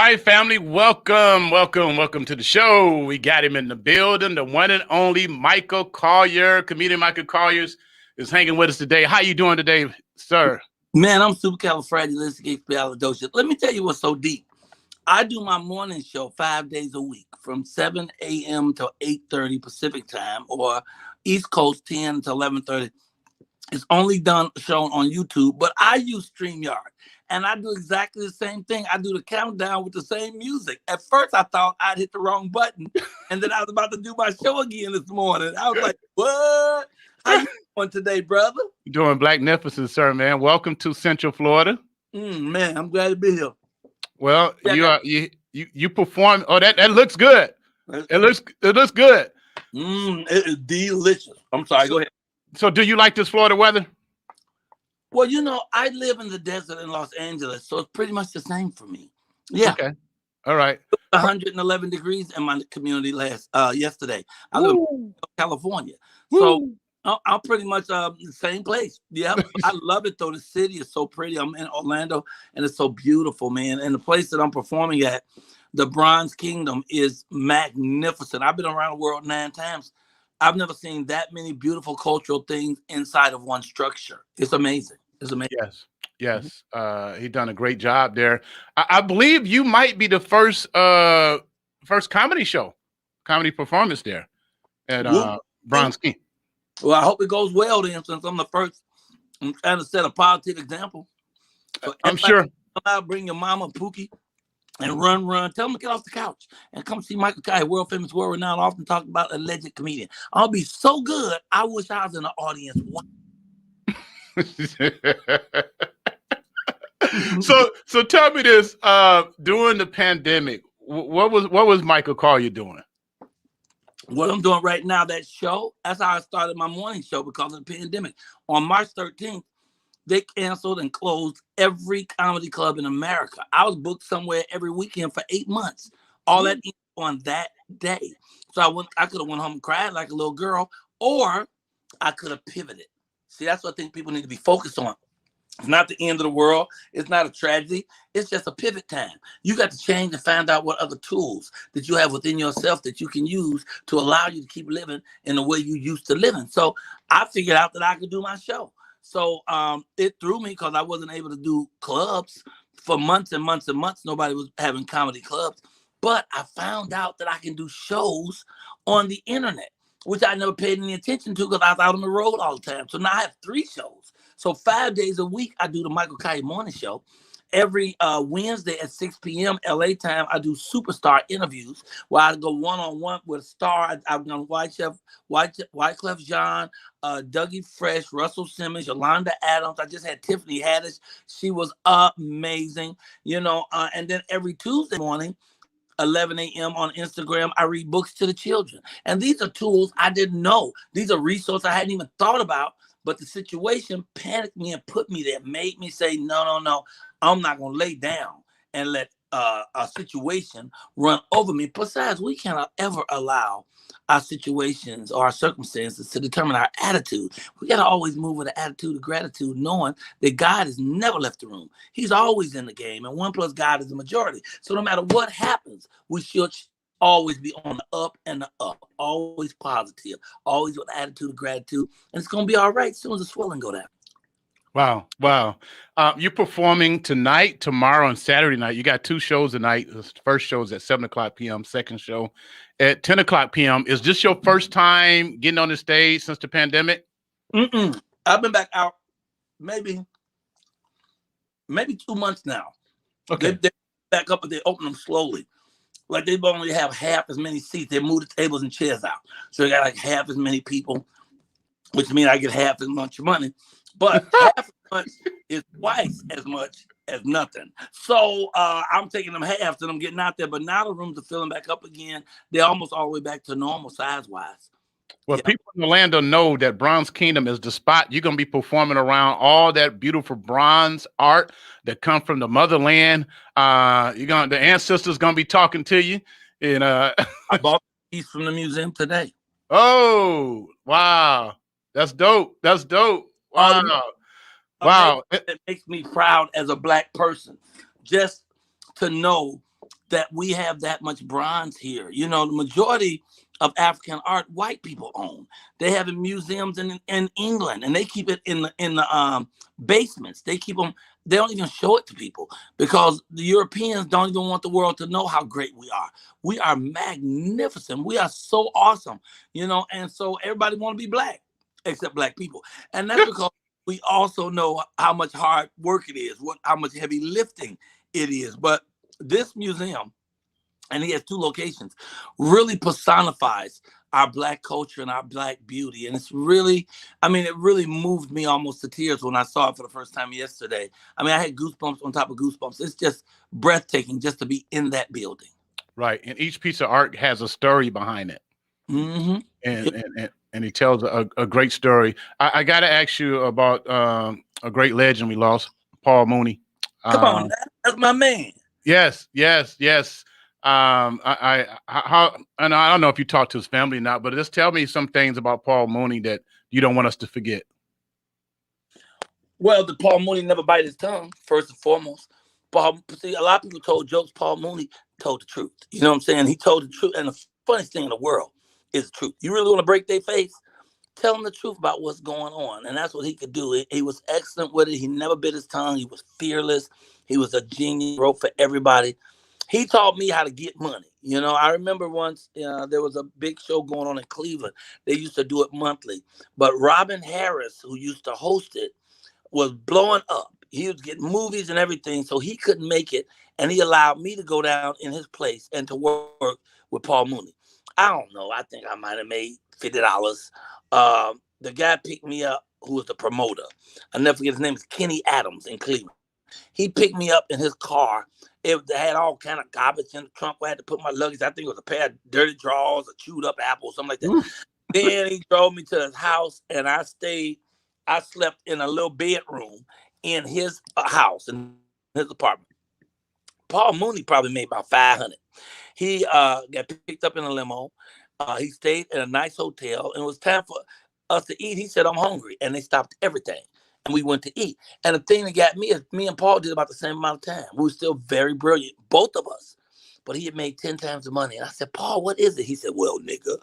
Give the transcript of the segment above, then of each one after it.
right, family. Welcome to the show. We got him in the building. The one and only Michael Colyar, comedian Michael Colyar, is hanging with us today. How you doing today, sir? Man, I'm supercalifragilisticexpialidocious. Let me tell you what's so deep. I do my morning show 5 days a week from 7 a.m. to 8:30 Pacific time, or East Coast 10 to 11:30. It's only shown on YouTube, but I use StreamYard. And I do exactly the same thing. I do the countdown with the same music. At first, I thought I'd hit the wrong button. And then I was about to do my show again this morning. I was like, what? How you doing today, brother? Doing Blacknificent, sir, man. Welcome to Central Florida. Man, I'm glad to be here. Well, you perform. Oh, that looks good. It looks good. It is delicious. I'm sorry, go ahead. So do you like this Florida weather? Well, I live in the desert in Los Angeles, so it's pretty much the same for me. Yeah. Okay. All right. 111 degrees in my community yesterday. I live in California. So I'm pretty much the same place. Yeah. I love it though. The city is so pretty. I'm in Orlando and it's so beautiful, man. And the place that I'm performing at, the Bronze Kingdom, is magnificent. I've been around the world 9 times. I've never seen that many beautiful cultural things inside of one structure. It's amazing. It's amazing. Yes. He done a great job there. I believe you might be the first comedy performance there at Bronze King. Well, I hope it goes well then, since I'm the first. I'm trying to set a positive example. So I'm sure. I'll bring your mama, Pookie, and run. Tell them to get off the couch and come see Michael Colyar, world famous, world renowned, often talked about alleged comedian. I'll be so good. I wish I was in the audience. So tell me this. During the pandemic, what was Michael Colyar doing? What I'm doing right now, that show, that's how I started my morning show because of the pandemic. On March 13th, they canceled and closed every comedy club in America. I was booked somewhere every weekend for 8 months. All that on that day. So I could have went home and cried like a little girl, or I could have pivoted. See, that's what I think people need to be focused on. It's not the end of the world. It's not a tragedy. It's just a pivot time. You got to change and find out what other tools that you have within yourself that you can use to allow you to keep living in the way you used to living. So I figured out that I could do my show. So it threw me because I wasn't able to do clubs for months and months and months. Nobody was having comedy clubs. But I found out that I can do shows on the internet, which I never paid any attention to because I was out on the road all the time. So now I have 3 shows. So 5 days a week, I do the Michael Colyar Morning Show. Every Wednesday at 6 p.m. LA time, I do superstar interviews where I go one-on-one with a star. I've done Wyclef Jean, Dougie Fresh, Russell Simmons, Yolanda Adams. I just had Tiffany Haddish. She was amazing, and then every Tuesday morning, 11 a.m. on Instagram, I read books to the children. And these are tools I didn't know. These are resources I hadn't even thought about. But the situation panicked me and put me there, made me say, no, I'm not going to lay down and let a situation run over me. Besides, we cannot ever allow our situations or our circumstances to determine our attitude. We got to always move with an attitude of gratitude, knowing that God has never left the room. He's always in the game, and 1 plus God is the majority. So no matter what happens, we should always be on the up and the up, always positive, always with an attitude of gratitude, and it's going to be all right as soon as the swelling go down. Wow. You're performing tonight, tomorrow, and Saturday night. You got 2 shows tonight. The first show is at 7 o'clock p.m., second show at 10 o'clock p.m. Is this your first time getting on the stage since the pandemic? I've been back out maybe 2 months now. Okay. They're back up, but they open them slowly. Like they only have half as many seats. They move the tables and chairs out. So they got like half as many people, which means I get half as much money. But half as much is twice as much as nothing. So I'm taking them halves and I'm getting out there. But now the rooms are filling back up again. They're almost all the way back to normal size-wise. Well, people in Orlando know that Bronze Kingdom is the spot. You're going to be performing around all that beautiful bronze art that come from the motherland. The ancestors going to be talking to you. And I bought a piece from the museum today. Oh, wow. That's dope. Wow. Wow. It makes me proud as a Black person just to know that we have that much bronze here. You know, the majority of African art white people own. They have in museums in England, and they keep it in the basements. They keep them. They don't even show it to people because the Europeans don't even want the world to know how great we are. We are magnificent. We are so awesome, you know. And so everybody want to be black, except black people, and that's because we also know how much hard work it is, how much heavy lifting it is. But this museum, and he has 2 locations, really personifies our black culture and our black beauty. And it's really, I mean, it really moved me almost to tears when I saw it for the first time yesterday. I mean, I had goosebumps on top of goosebumps. It's just breathtaking just to be in that building. Right. And each piece of art has a story behind it. Mm-hmm. And he tells a great story. I got to ask you about a great legend we lost, Paul Mooney. Come on, man. That's my man. Yes. How, and I don't know if you talked to his family or not, but just tell me some things about Paul Mooney that you don't want us to forget. Well, the Paul Mooney never bite his tongue, first and foremost. See, a lot of people told jokes. Paul Mooney told the truth. You know what I'm saying? He told the truth. And the funniest thing in the world is the truth. You really want to break their face? Tell them the truth about what's going on. And that's what he could do. He was excellent with it. He never bit his tongue. He was fearless. He was a genius. He wrote for everybody. He taught me how to get money. You know, I remember once there was a big show going on in Cleveland. They used to do it monthly. But Robin Harris, who used to host it, was blowing up. He was getting movies and everything, so he couldn't make it. And he allowed me to go down in his place and to work with Paul Mooney. I don't know. I think I might have made $50. The guy picked me up, who was the promoter. I'll never forget, his name is Kenny Adams in Cleveland. He picked me up in his car. It had all kind of garbage in the trunk where I had to put my luggage. I think it was a pair of dirty drawers, a chewed up apple, something like that. Oof. Then he drove me to his house, and I slept in a little bedroom in his house, in his apartment. Paul Mooney probably made about $500. He got picked up in a limo. He stayed in a nice hotel, and it was time for us to eat. He said, "I'm hungry," and they stopped everything, and we went to eat. And the thing that got me is me and Paul did about the same amount of time. We were still very brilliant, both of us. But he had made 10 times the money. And I said, "Paul, what is it?" He said, "Well, nigga,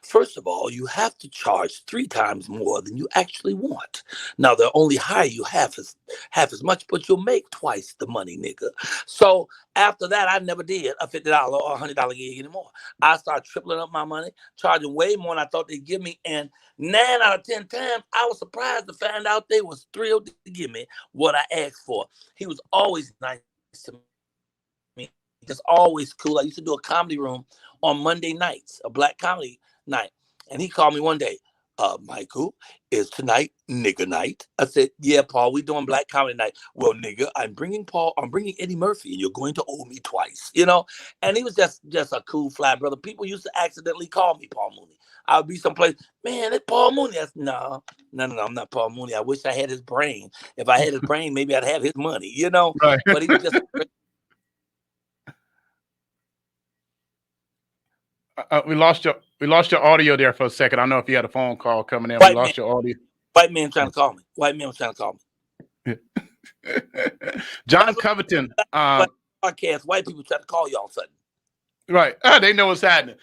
first of all, you have to charge 3 times more than you actually want. Now, they'll only hire you half as much, but you'll make twice the money, nigga." So after that, I never did a $50 or $100 gig anymore. I started tripling up my money, charging way more than I thought they'd give me. And 9 out of 10 times, I was surprised to find out they was thrilled to give me what I asked for. He was always nice to me. Just always cool. I used to do a comedy room on Monday nights, a black comedy night. And he called me one day, "Michael, is tonight nigga night?" I said, "Yeah, Paul, we doing black comedy night." "Well, nigga, I'm bringing Eddie Murphy, and you're going to owe me twice," you know? And he was just a cool, fly brother. People used to accidentally call me Paul Mooney. I would be someplace, "Man, it's Paul Mooney." I said, no, I'm not Paul Mooney. I wish I had his brain. If I had his brain, maybe I'd have his money, you know? Right. But he was just we lost your audio there for a second. I don't know if you had a phone call coming in. We lost your audio. White man trying to call me. White man was trying to call me. John Covington. Podcast. White people try to call you all of a sudden. Right. They know what's happening.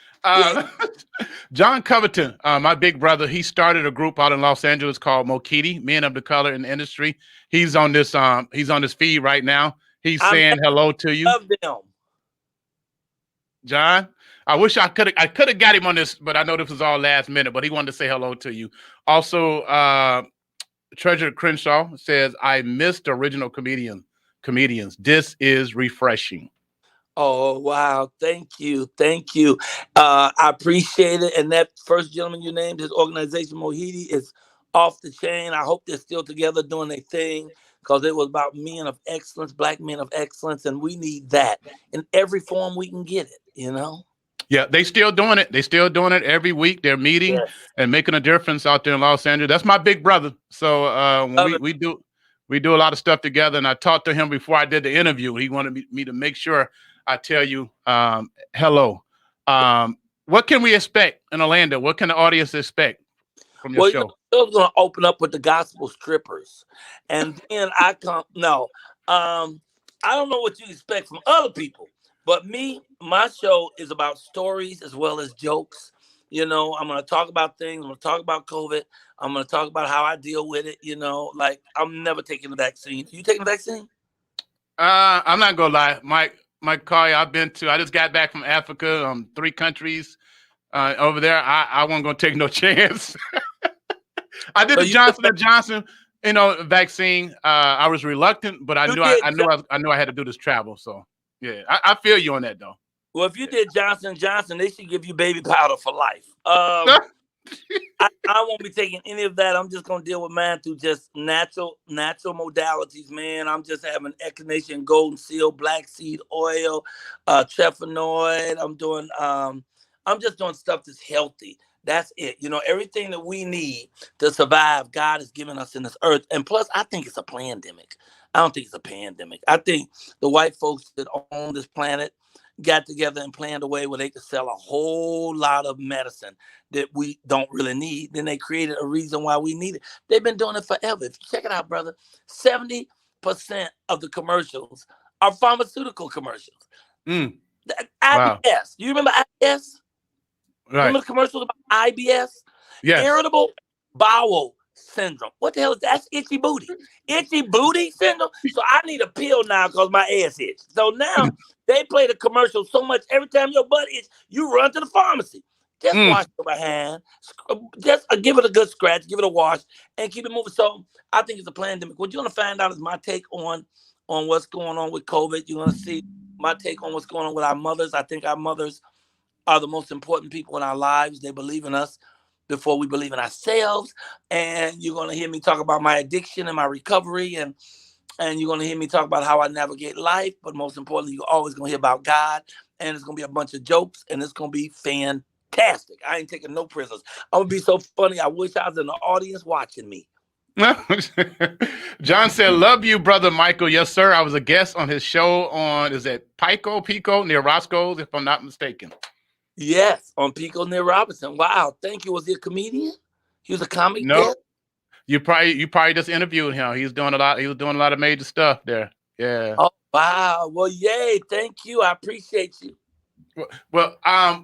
John Covington, my big brother, he started a group out in Los Angeles called Mokiti, Men of the Color in the Industry. He's on this feed right now. He's saying hello to you. Love them. John, I wish I could have got him on this, but I know this was all last minute, but he wanted to say hello to you. Also, Treasure Crenshaw says, "I missed the original comedians. This is refreshing." Oh, wow. Thank you. I appreciate it. And that first gentleman you named, his organization, Mohidi, is off the chain. I hope they're still together doing their thing, because it was about men of excellence, black men of excellence, and we need that in every form we can get it, you know? Yeah, they still doing it. Every week. They're meeting and making a difference out there in Los Angeles. That's my big brother. So when we do a lot of stuff together, and I talked to him before I did the interview. He wanted me to make sure I tell you hello. What can we expect in Orlando? What can the audience expect from your show? I was going to open up with the gospel strippers, and then I don't know what you expect from other people. But me, my show is about stories as well as jokes. I'm going to talk about things. I'm going to talk about COVID. I'm going to talk about how I deal with it. Like I'm never taking the vaccine. You taking the vaccine? I'm not gonna lie, Mike Colyar, I just got back from Africa, 3 countries over there. I wasn't gonna take no chance. I did So the you, Johnson and Johnson, vaccine. I was reluctant, but I you knew did. I knew I had to do this travel. So yeah, I feel you on that though. Well, if you did Johnson Johnson, they should give you baby powder for life. I won't be taking any of that. I'm just gonna deal with mine through just natural modalities, man. I'm just having echinacea, golden seal, black seed oil, trefanoid. I'm just doing stuff that's healthy. That's it. Everything that we need to survive, God has given us in this earth. And plus, I think it's a pandemic. I don't think it's a pandemic. I think the white folks that own this planet got together and planned a way where they could sell a whole lot of medicine that we don't really need. Then they created a reason why we need it. They've been doing it forever. If you check it out, brother, 70% of the commercials are pharmaceutical commercials. Mm, wow. IBS. You remember IBS? Right. Remember the commercials about IBS? Yes. Irritable bowel syndrome. What the hell is that? That's itchy booty. Itchy booty syndrome. So I need a pill now because my ass itch. So now they play the commercial so much. Every time your butt itch, you run to the pharmacy. Just wash your hand. Just give it a good scratch. Give it a wash and keep it moving. So I think it's a pandemic. What you're going to find out is my take on what's going on with COVID. You're going to see my take on what's going on with our mothers. I think our mothers are the most important people in our lives. They believe in us before we believe in ourselves. And you're going to hear me talk about my addiction and my recovery. And you're going to hear me talk about how I navigate life. But most importantly, you're always going to hear about God. And it's going to be a bunch of jokes. And it's going to be fantastic. I ain't taking no prisoners. I'm going to be so funny. I wish I was in the audience watching me. John said, love you, brother Michael. Yes, sir. I was a guest on his show is it Pico near Roscoe's, if I'm not mistaken. Yes, on Pico near Robinson. Wow, thank you. Was he a comedian? He was a comic. No, you probably just interviewed him. He was doing a lot of major stuff there. Yeah. Oh wow. Well, yay! Thank you. I appreciate you. Well,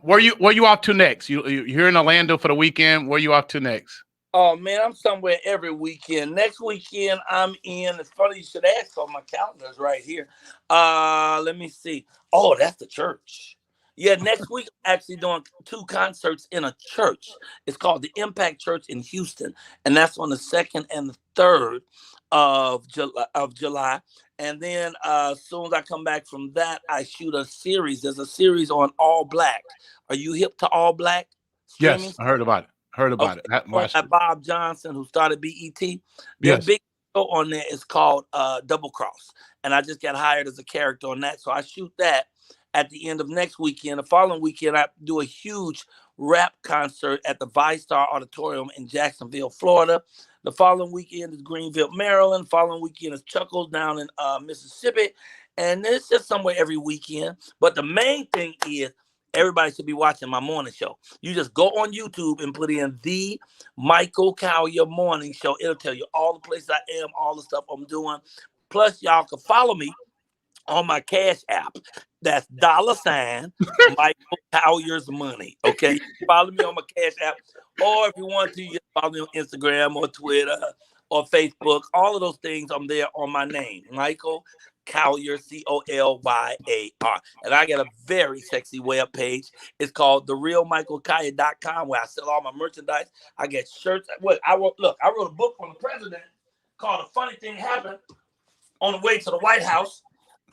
where you off to next? You're here in Orlando for the weekend. Where you off to next? Oh man, I'm somewhere every weekend. Next weekend I'm in. It's funny you should ask, for my calendar is right here. Let me see. Oh, that's the church. Yeah, next week I'm actually doing 2 concerts in a church. It's called the Impact Church in Houston, and that's on the 2nd and the 3rd of July. And then as soon as I come back from that, I shoot a series. There's a series on All Black. Are you hip to All Black streaming? Yes, I heard about it. At Bob Johnson, who started BET. Their big show on there is called Double Cross. And I just got hired as a character on that. So I shoot that at the end of next weekend. The following weekend, I do a huge rap concert at the ViStar Auditorium in Jacksonville, Florida. The following weekend is Greenville, Maryland. The following weekend is Chuckles down in Mississippi. And it's just somewhere every weekend. But the main thing is everybody should be watching my morning show. You just go on YouTube and put in the Michael Colyar Morning Show. It'll tell you all the places I am, all the stuff I'm doing. Plus, y'all can follow me on my Cash App. That's $ Michael Colyar's Money. Okay, follow me on my Cash App, or if you want to, you can follow me on Instagram or Twitter or Facebook. All of those things, I'm there on my name, Michael Colyar, Colyar. And I got a very sexy web page. It's called therealmichaelcolyar.com, where I sell all my merchandise. I get shirts. I wrote a book from the president called "A Funny Thing Happened on the Way to the White House."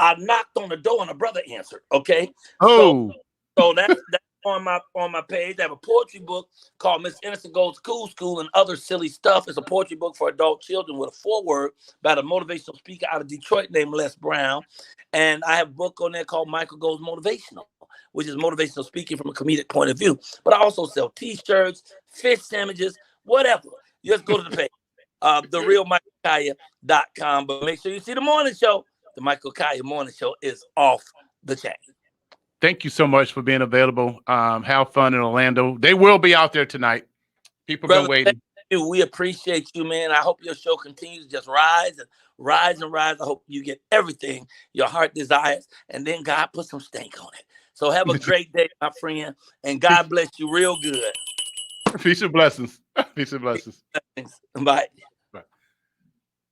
I knocked on the door and a brother answered. Okay. Oh. So that's on my page. I have a poetry book called Miss Innocent Goes to School and Other Silly Stuff. It's a poetry book for adult children with a foreword by a motivational speaker out of Detroit named Les Brown. And I have a book on there called Michael Goes Motivational, which is motivational speaking from a comedic point of view. But I also sell t-shirts, fish sandwiches, whatever. Just go to the page, therealmichaelcolyar.com. But make sure you see the morning show. The Michael Colyar Morning Show is off the chain. Thank you so much for being available. Have fun in Orlando. They will be out there tonight. People been waiting. We appreciate you, man. I hope your show continues to just rise and rise and rise. I hope you get everything your heart desires, and then God put some stank on it. So have a great day, my friend, and God bless you real good. Peace and blessings. Peace and blessings. Bye.